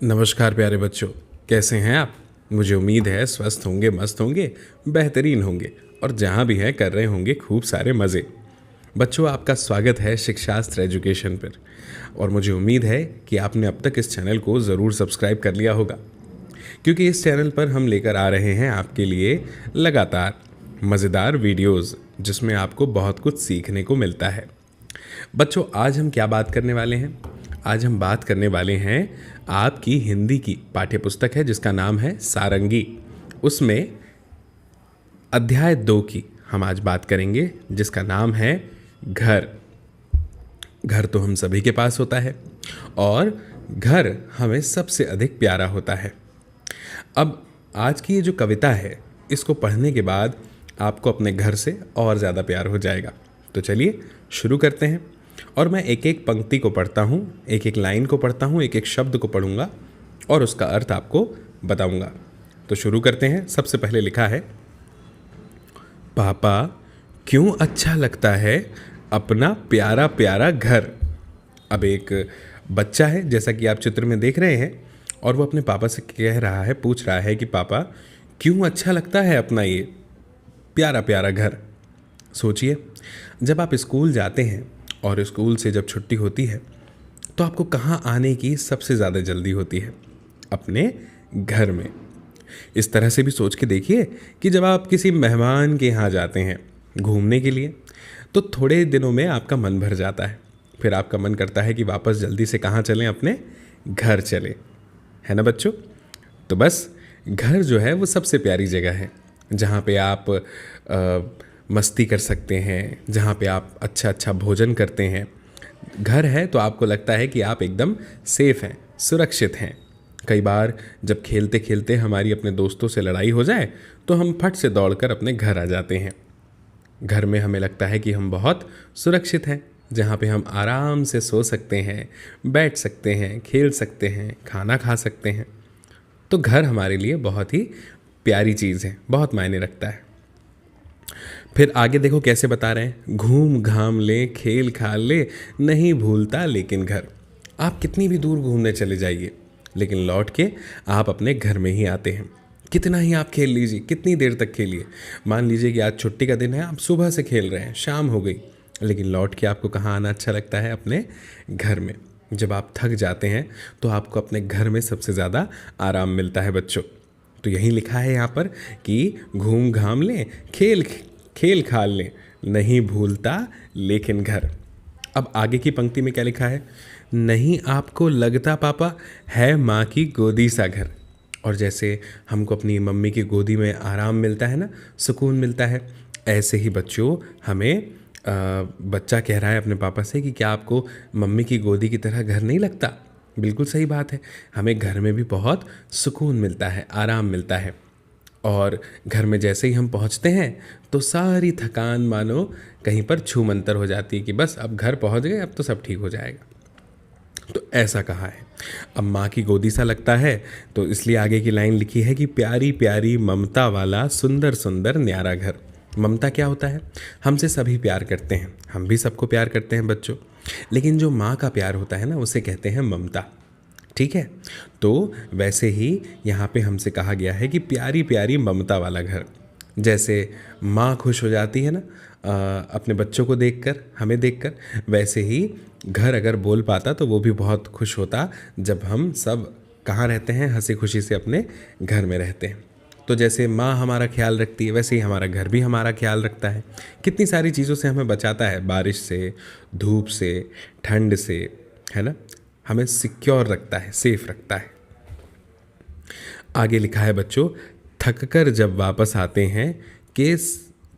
नमस्कार प्यारे बच्चों, कैसे हैं आप। मुझे उम्मीद है स्वस्थ होंगे, मस्त होंगे, बेहतरीन होंगे और जहाँ भी हैं कर रहे होंगे खूब सारे मज़े। बच्चों, आपका स्वागत है शिक्षास्त्र एजुकेशन पर। और मुझे उम्मीद है कि आपने अब तक इस चैनल को ज़रूर सब्सक्राइब कर लिया होगा, क्योंकि इस चैनल पर हम लेकर आ रहे हैं आपके लिए लगातार मज़ेदार वीडियोज़, जिसमें आपको बहुत कुछ सीखने को मिलता है। बच्चों, आज हम क्या बात करने वाले हैं? आज हम बात करने वाले हैं आपकी हिंदी की पाठ्य पुस्तक है जिसका नाम है सारंगी। उसमें अध्याय 2 की हम आज बात करेंगे, जिसका नाम है घर। घर तो हम सभी के पास होता है और घर हमें सबसे अधिक प्यारा होता है। अब आज की ये जो कविता है, इसको पढ़ने के बाद आपको अपने घर से और ज़्यादा प्यार हो जाएगा। तो चलिए शुरू करते हैं। और मैं एक एक पंक्ति को पढ़ता हूँ, एक एक लाइन को पढ़ता हूँ, एक एक शब्द को पढ़ूंगा और उसका अर्थ आपको बताऊंगा। तो शुरू करते हैं। सबसे पहले लिखा है, पापा क्यों अच्छा लगता है अपना प्यारा प्यारा घर। अब एक बच्चा है, जैसा कि आप चित्र में देख रहे हैं, और वो अपने पापा से कह रहा है, पूछ रहा है कि पापा क्यों अच्छा लगता है अपना ये प्यारा प्यारा घर। सोचिए, जब आप स्कूल जाते हैं और स्कूल से जब छुट्टी होती है तो आपको कहाँ आने की सबसे ज़्यादा जल्दी होती है? अपने घर में। इस तरह से भी सोच के देखिए कि जब आप किसी मेहमान के यहाँ जाते हैं घूमने के लिए, तो थोड़े दिनों में आपका मन भर जाता है। फिर आपका मन करता है कि वापस जल्दी से कहाँ चलें? अपने घर चलें, है ना बच्चों? तो बस घर जो है वो सबसे प्यारी जगह है, जहाँ पे आप मस्ती कर सकते हैं, जहाँ पे आप अच्छा अच्छा भोजन करते हैं। घर है तो आपको लगता है कि आप एकदम सेफ हैं, सुरक्षित हैं। कई बार जब खेलते खेलते हमारी अपने दोस्तों से लड़ाई हो जाए तो हम फट से दौड़कर अपने घर आ जाते हैं। घर में हमें लगता है कि हम बहुत सुरक्षित हैं, जहाँ पे हम आराम से सो सकते हैं, बैठ सकते हैं, खेल सकते हैं, खाना खा सकते हैं। तो घर हमारे लिए बहुत ही प्यारी चीज़ है, बहुत मायने रखता है। फिर आगे देखो कैसे बता रहे हैं, घूम घाम ले, खेल खा ले, नहीं भूलता लेकिन घर। आप कितनी भी दूर घूमने चले जाइए, लेकिन लौट के आप अपने घर में ही आते हैं। कितना ही आप खेल लीजिए, कितनी देर तक खेलिए। मान लीजिए कि आज छुट्टी का दिन है, आप सुबह से खेल रहे हैं, शाम हो गई, लेकिन लौट के आपको कहाँ आना अच्छा लगता है? अपने घर में। जब आप थक जाते हैं तो आपको अपने घर में सबसे ज़्यादा आराम मिलता है बच्चों। तो यही लिखा है यहाँ पर कि घूम घाम लें, खेल खेल खाल लें, नहीं भूलता लेकिन घर। अब आगे की पंक्ति में क्या लिखा है? नहीं आपको लगता पापा है माँ की गोदी सा घर। और जैसे हमको अपनी मम्मी की गोदी में आराम मिलता है ना, सुकून मिलता है, ऐसे ही बच्चों हमें बच्चा कह रहा है अपने पापा से कि क्या आपको मम्मी की गोदी की तरह घर नहीं लगता? बिल्कुल सही बात है, हमें घर में भी बहुत सुकून मिलता है, आराम मिलता है। और घर में जैसे ही हम पहुंचते हैं तो सारी थकान मानो कहीं पर छूमंतर हो जाती है कि बस अब घर पहुंच गए, अब तो सब ठीक हो जाएगा। तो ऐसा कहा है। अब माँ की गोदी सा लगता है, तो इसलिए आगे की लाइन लिखी है कि प्यारी प्यारी ममता वाला सुंदर सुंदर न्यारा घर। ममता क्या होता है? हमसे सभी प्यार करते हैं, हम भी सबको प्यार करते हैं बच्चों, लेकिन जो माँ का प्यार होता है ना, उसे कहते हैं ममता। ठीक है, तो वैसे ही यहाँ पे हमसे कहा गया है कि प्यारी प्यारी ममता वाला घर। जैसे माँ खुश हो जाती है ना अपने बच्चों को देखकर, हमें देखकर, वैसे ही घर अगर बोल पाता तो वो भी बहुत खुश होता जब हम सब कहाँ रहते हैं? हंसी खुशी से अपने घर में रहते हैं। तो जैसे माँ हमारा ख्याल रखती है, वैसे ही हमारा घर भी हमारा ख्याल रखता है। कितनी सारी चीज़ों से हमें बचाता है, बारिश से, धूप से, ठंड से, है ना? हमें सिक्योर रखता है, सेफ रखता है। आगे लिखा है बच्चों, थक कर जब वापस आते हैं कि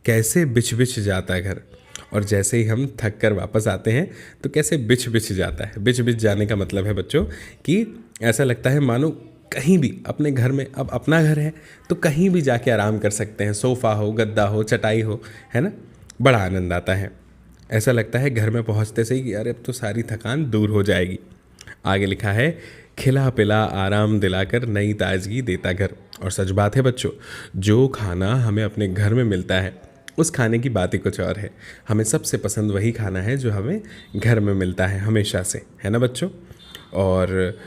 कैसे बिछ बिछ जाता घर। और जैसे ही हम थक कर वापस आते हैं तो कैसे बिछ बिछ जाता है। बिछ बिछ जाने का मतलब है बच्चों कि ऐसा लगता है मानो कहीं भी अपने घर में, अब अपना घर है तो कहीं भी जाके आराम कर सकते हैं, सोफ़ा हो, गद्दा हो, चटाई हो, है ना? बड़ा आनंद आता है। ऐसा लगता है घर में पहुंचते से ही कि अरे अब तो सारी थकान दूर हो जाएगी। आगे लिखा है, खिला पिला आराम दिलाकर नई ताजगी देता घर। और सच बात है बच्चों, जो खाना हमें अपने घर में मिलता है उस खाने की बात ही कुछ और है। हमें सबसे पसंद वही खाना है जो हमें घर में मिलता है हमेशा से, है ना बच्चों? और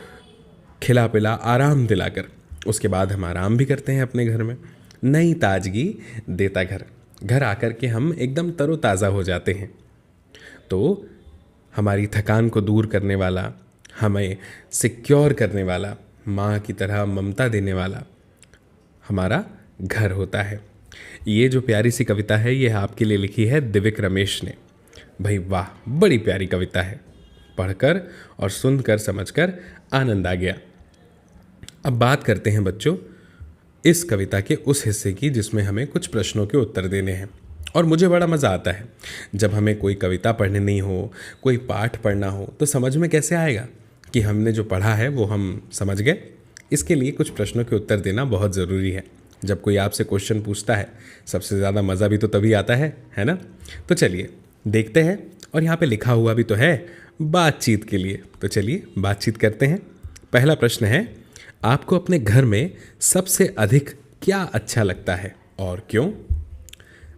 खिला पिला आराम दिलाकर उसके बाद हम आराम भी करते हैं अपने घर में। नई ताजगी देता घर, घर आकर के हम एकदम तरोताज़ा हो जाते हैं। तो हमारी थकान को दूर करने वाला, हमें सिक्योर करने वाला, माँ की तरह ममता देने वाला हमारा घर होता है। ये जो प्यारी सी कविता है ये आपके लिए लिखी है दिव्यक रमेश ने। भाई वाह, बड़ी प्यारी कविता है, पढ़कर और सुनकर समझकर आनंद आ गया। अब बात करते हैं बच्चों इस कविता के उस हिस्से की जिसमें हमें कुछ प्रश्नों के उत्तर देने हैं। और मुझे बड़ा मज़ा आता है जब हमें कोई कविता पढ़नी नहीं हो, कोई पाठ पढ़ना हो, तो समझ में कैसे आएगा कि हमने जो पढ़ा है वो हम समझ गए। इसके लिए कुछ प्रश्नों के उत्तर देना बहुत ज़रूरी है। जब कोई आपसे क्वेश्चन पूछता है सबसे ज़्यादा मज़ा भी तो तभी आता है ना? तो चलिए देखते हैं। और यहाँ पे लिखा हुआ भी तो है बातचीत के लिए, तो चलिए बातचीत करते हैं। पहला प्रश्न है, आपको अपने घर में सबसे अधिक क्या अच्छा लगता है और क्यों?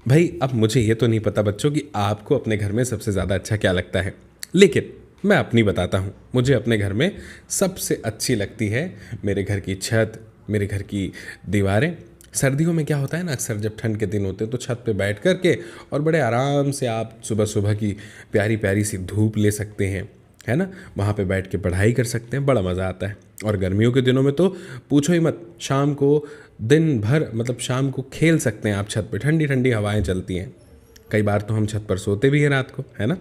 भाई अब मुझे ये तो नहीं पता बच्चों कि आपको अपने घर में सबसे ज़्यादा अच्छा क्या लगता है, लेकिन मैं अपनी बताता हूँ। मुझे अपने घर में सबसे अच्छी लगती है मेरे घर की छत, मेरे घर की दीवारें। सर्दियों में क्या होता है ना, अक्सर जब ठंड के दिन होते हैं तो छत पे बैठ कर के और बड़े आराम से आप सुबह सुबह की प्यारी प्यारी सी धूप ले सकते हैं, है ना? वहाँ पे बैठ के पढ़ाई कर सकते हैं, बड़ा मज़ा आता है। और गर्मियों के दिनों में तो पूछो ही मत, शाम को दिन भर मतलब शाम को खेल सकते हैं आप छत पे, ठंडी ठंडी हवाएं चलती हैं। कई बार तो हम छत पर सोते भी हैं रात को, है ना?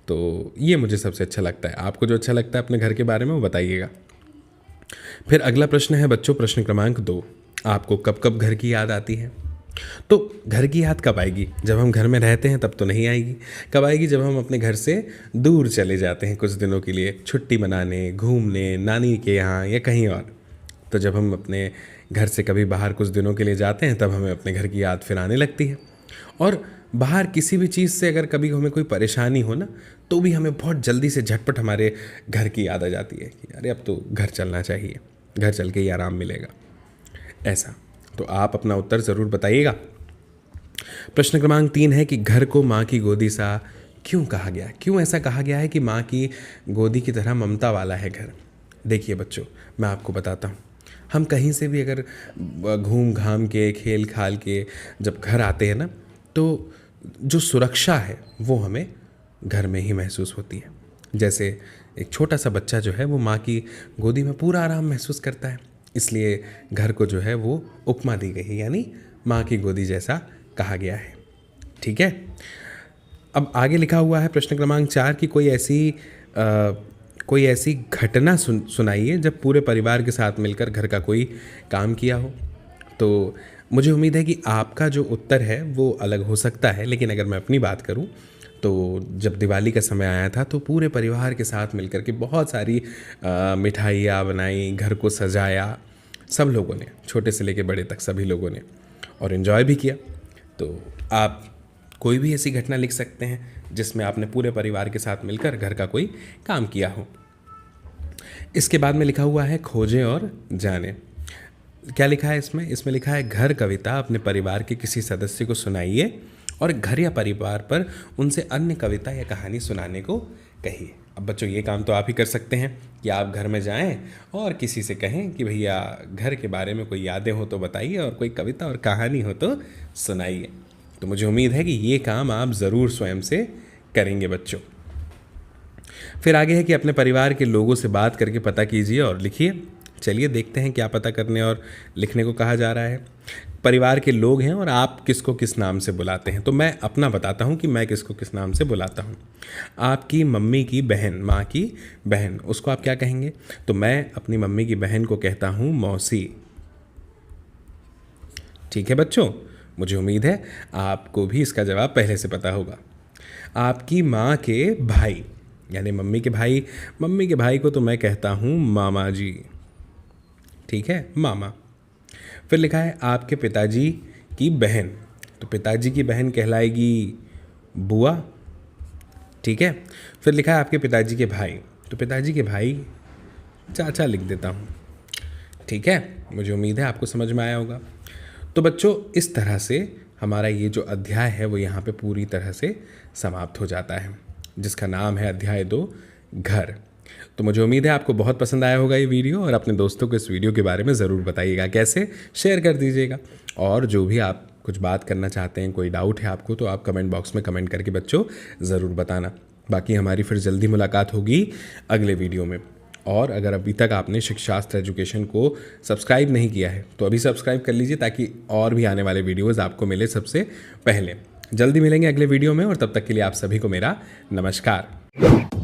तो ये मुझे सबसे अच्छा लगता है। आपको जो अच्छा लगता है अपने घर के बारे में वो बताइएगा। फिर अगला प्रश्न है बच्चों, प्रश्न क्रमांक 2, आपको कब कब घर की याद आती है? तो घर की याद कब आएगी? जब हम घर में रहते हैं तब तो नहीं आएगी। कब आएगी? जब हम अपने घर से दूर चले जाते हैं कुछ दिनों के लिए, छुट्टी मनाने, घूमने, नानी के यहाँ या कहीं और। तो जब हम अपने घर से कभी बाहर कुछ दिनों के लिए जाते हैं तब हमें अपने घर की याद फिर आने लगती है। और बाहर किसी भी चीज़ से अगर कभी हमें कोई परेशानी हो ना, तो भी हमें बहुत जल्दी से झटपट हमारे घर की याद आ जाती है कि अरे अब तो घर चलना चाहिए, घर चल के ही आराम मिलेगा, ऐसा। तो आप अपना उत्तर ज़रूर बताइएगा। प्रश्न क्रमांक 3 है कि घर को माँ की गोदी सा क्यों कहा गया? क्यों ऐसा कहा गया है कि माँ की गोदी की तरह ममता वाला है घर? देखिए बच्चों, मैं आपको बताता हूँ। हम कहीं से भी अगर घूम घाम के खेल खाल के जब घर आते हैं ना, तो जो सुरक्षा है वो हमें घर में ही महसूस होती है। जैसे एक छोटा सा बच्चा जो है वो माँ की गोदी में पूरा आराम महसूस करता है, इसलिए घर को जो है वो उपमा दी गई है, यानी माँ की गोदी जैसा कहा गया है। ठीक है, अब आगे लिखा हुआ है प्रश्न क्रमांक 4 की कोई ऐसी घटना सुनाइए जब पूरे परिवार के साथ मिलकर घर का कोई काम किया हो। तो मुझे उम्मीद है कि आपका जो उत्तर है वो अलग हो सकता है, लेकिन अगर मैं अपनी बात करूं तो जब दिवाली का समय आया था तो पूरे परिवार के साथ मिलकर के बहुत सारी मिठाइयाँ बनाई, घर को सजाया, सब लोगों ने, छोटे से लेके बड़े तक सभी लोगों ने, और इन्जॉय भी किया। तो आप कोई भी ऐसी घटना लिख सकते हैं जिसमें आपने पूरे परिवार के साथ मिलकर घर का कोई काम किया हो। इसके बाद में लिखा हुआ है खोजें और जानें। क्या लिखा है इसमें? इसमें लिखा है घर कविता अपने परिवार के किसी सदस्य को सुनाइए और घर या परिवार पर उनसे अन्य कविता या कहानी सुनाने को कहिए। अब बच्चों ये काम तो आप ही कर सकते हैं कि आप घर में जाएं और किसी से कहें कि भैया घर के बारे में कोई यादें हो तो बताइए और कोई कविता और कहानी हो तो सुनाइए। तो मुझे उम्मीद है कि ये काम आप ज़रूर स्वयं से करेंगे बच्चों। फिर आगे है कि अपने परिवार के लोगों से बात करके पता कीजिए और लिखिए। चलिए देखते हैं क्या पता करने और लिखने को कहा जा रहा है। परिवार के लोग हैं और आप किसको किस नाम से बुलाते हैं। तो मैं अपना बताता हूँ कि मैं किसको किस नाम से बुलाता हूँ। आपकी मम्मी की बहन, माँ की बहन, उसको आप क्या कहेंगे? तो मैं अपनी मम्मी की बहन को कहता हूँ मौसी। ठीक है बच्चों, मुझे उम्मीद है आपको भी इसका जवाब पहले से पता होगा। आपकी माँ के भाई यानी मम्मी के भाई को तो मैं कहता हूँ मामा जी। ठीक है, मामा। फिर लिखा है आपके पिताजी की बहन, तो पिताजी की बहन कहलाएगी बुआ। ठीक है, फिर लिखा है आपके पिताजी के भाई, तो पिताजी के भाई चाचा लिख देता हूँ। ठीक है, मुझे उम्मीद है आपको समझ में आया होगा। तो बच्चों इस तरह से हमारा ये जो अध्याय है वो यहाँ पे पूरी तरह से समाप्त हो जाता है, जिसका नाम है अध्याय 2 घर। तो मुझे उम्मीद है आपको बहुत पसंद आया होगा ये वीडियो, और अपने दोस्तों को इस वीडियो के बारे में ज़रूर बताइएगा। कैसे? शेयर कर दीजिएगा। और जो भी आप कुछ बात करना चाहते हैं, कोई डाउट है आपको, तो आप कमेंट बॉक्स में कमेंट करके बच्चों ज़रूर बताना। बाकी हमारी फिर जल्दी मुलाकात होगी अगले वीडियो में। और अगर अभी तक आपने शिक्षाशास्त्र एजुकेशन को सब्सक्राइब नहीं किया है तो अभी सब्सक्राइब कर लीजिए, ताकि और भी आने वाले वीडियोज़ आपको मिले सबसे पहले। जल्दी मिलेंगे अगले वीडियो में, और तब तक के लिए आप सभी को मेरा नमस्कार।